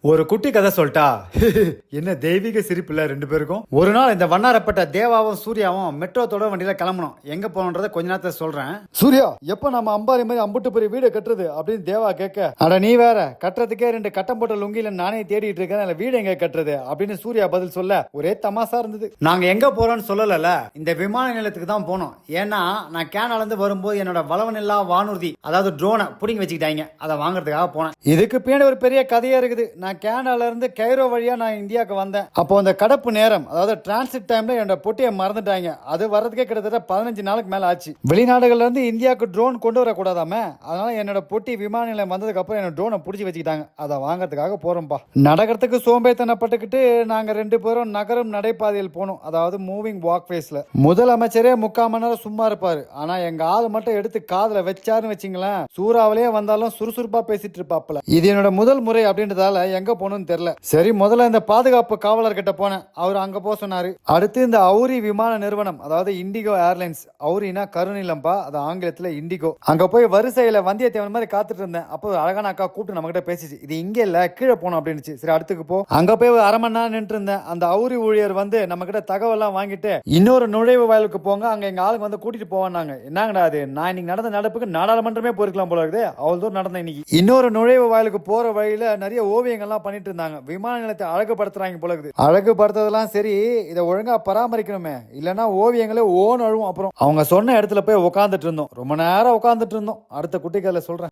ஒரு குட்டி கதை சொல்லிட்டா என்ன தெய்வீக சிரிப்புல ரெண்டு பேருக்கும். ஒரு நாள் இந்த வண்ணாரப்பட்ட தேவாவும் சூர்யாவும் மெட்ரோ தொடர் வண்டியில கிளம்பணும். எங்க போகணுன்றத கொஞ்ச நேரத்துல சொல்றேன். சூர்யா, எப்ப நம்ம அம்பாரி மாதிரி அம்புட்டு பெரிய வீடு கட்டுறது அப்படின்னு தேவா கேட்க, அட நீ வேற, கட்டுறதுக்கே ரெண்டு கட்டம் போட்ட லுங்கில நானே தேடிட்டு இருக்கேன், வீடு எங்க கட்டுறது அப்படின்னு சூர்யா பதில் சொல்ல ஒரே தமாசா இருந்தது. நாங்க எங்க போறோம்னு சொல்லல, இந்த விமான நிலையத்துக்கு தான் போனோம். ஏன்னா நான் கேனால இருந்து வரும்போது என்னோட வளவனில்லா வானூர்தி, அதாவது ட்ரோனை புடிங்கி வச்சுக்கிட்டாங்க. அதை வாங்குறதுக்காக போனேன். இதுக்கு பின்னாடி ஒரு பெரிய கதையா இருக்குது. நான் கேனடால இருந்து கைரோ வழியா நான் இந்தியாவுக்கு வந்தேன். அப்போ அந்த கடப்பு நேரம், அதாவது டிரான்சிட் டைம்ல என்னோட பொட்டியை மறந்துட்டாங்க. அது வர்றதுக்கே கிட்டத்தட்ட 15 நாளுக்கு மேல ஆச்சு. வெளிநாடுகள்ல இருந்து இந்தியாவுக்கு ட்ரோன் கொண்டு வரக்கூடாதாமே, அதனால என்னோட பொட்டி விமான நிலையம் வந்ததுக்கு அப்புறம் என்னோட ட்ரோனை பிடிச்சி வச்சுக்கிட்டாங்க. அதை வாங்கறதுக்காக போறோம்பா. நடக்கிறதுக்கு சோம்பேத்தனப்பட்டுக்கிட்டு நாங்க ரெண்டு பேரும் நகரும் நடைபாதையில் போனோம், அதாவது மூவிங் வாக்வேஸ்ல. முதலமைச்சரே 3/4 மணி நேரம் சும்மா இருப்பாரு. ஆனா எங்க ஆள் மட்டும் எடுத்து காதுல வச்சாருன்னு வச்சுங்களேன், சூறாவிலேயே வந்தாலும் சுறுசுறுப்பா பேசிட்டு இருப்பாப்ல. இது என்னோட முதல் முறை அப்படின்றதால எங்க போகணும்னு தெரியல. சரி, முதல்ல இந்த பாதுகாப்பு காவலர் கிட்ட போனேன். அவர் அங்க போக சொன்னாரு. அடுத்து இந்த அவுரி விமான நிறுவனம், அதாவது இண்டிகோ ஏர்லைன்ஸ். அவுரினா கருநிலம்பா, அது ஆங்கிலத்துல இண்டிகோ. அங்க போய் வரிசையில வந்தியத்தேவன் மாதிரி காத்துட்டு இருந்தேன். அப்போ ஒரு அழகான அக்கா கூப்பிட்டு நம்ம கிட்ட பேசிச்சு, இது இங்க இல்ல, கீழே போனோம் அப்படின்னு. சரி, அடுத்துக்கு போ. அங்க போய் ஒரு 1/2 மணி நேரம் நின்று இருந்தேன். அந்த அவுரி ஊழியர் வந்து நம்ம கிட்ட தகவல்லாம் வாங்கிட்டு, இன்னொரு நுழைவு வாயிலுக்கு போங்க, அங்க எங்க ஆளுங்க வந்து கூட்டிட்டு போவாங்க. என்னங்கடா அது, நான் இன்னைக்கு நடந்த நடப்புக்கு நாடாளுமன்றமே போயிருக்கலாம் போல இருக்குது. அவ்வளவு தூரம் நடந்தேன் இன்னைக்கு. இன்னொரு நுழைவு வாயிலுக்கு போற வழியில நிறைய ஓவியங்கள்லாம் பண்ணிட்டு இருந்தாங்க. விமான நிலையத்தை அழகுபடுத்துறாங்க போல இருக்குது. அழகுபடுத்துறதெல்லாம் சரி, இதை ஒழுங்கா பராமரிக்கணுமே, இல்லைன்னா ஓவியங்களே ஓன் அழுவும். அப்புறம் அவங்க சொன்ன இடத்துல போய் உட்காந்துட்டு இருந்தோம். ரொம்ப நேரம் உட்காந்துட்டு இருந்தோம். அடுத்த குட்டிகளை சொல்றேன்.